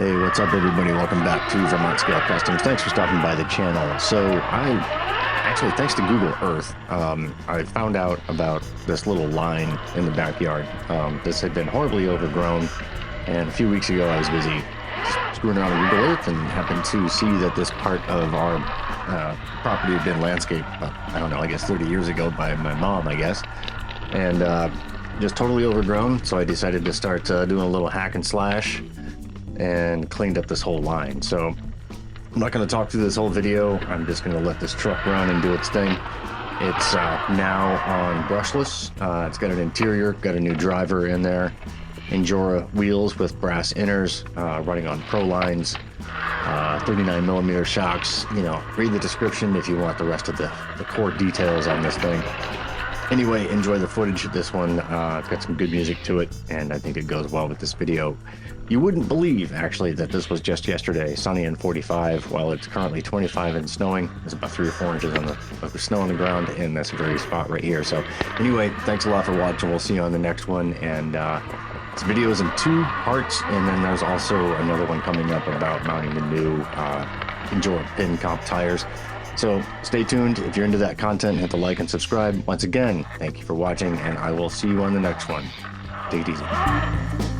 Hey, what's up everybody? Welcome back to Vermont Scale Customs. Thanks for stopping by the channel. So actually, thanks to Google Earth, I found out about this little line in the backyard. This had been horribly overgrown, and a few weeks ago I was busy screwing around with Google Earth and happened to see that this part of our property had been landscaped, I don't know, I guess 30 years ago by my mom, I guess. And just totally overgrown, so I decided to start doing a little hack and slash and cleaned up this whole line. So I'm not going to talk through this whole video. I'm just going to let this truck run and do its thing. It's now on brushless. It's got an interior, got a new driver in there, Injora wheels with brass inners, running on Pro lines, 39mm shocks. You know, read the description if you want the rest of the core details on this thing. Anyway, enjoy the footage of this one. It's got some good music to it, and I think it goes well with this video. You wouldn't believe, actually, that this was just yesterday, sunny and 45, while it's currently 25 and snowing. There's about 3 or 4 inches of the snow on the ground in this very spot right here. So anyway, thanks a lot for watching. We'll see you on the next one. And this video is in 2 parts, and then there's also another one coming up about mounting the new Injora pin comp tires. So stay tuned. If you're into that content, hit the like and subscribe. Once again, thank you for watching, and I will see you on the next one. Take it easy.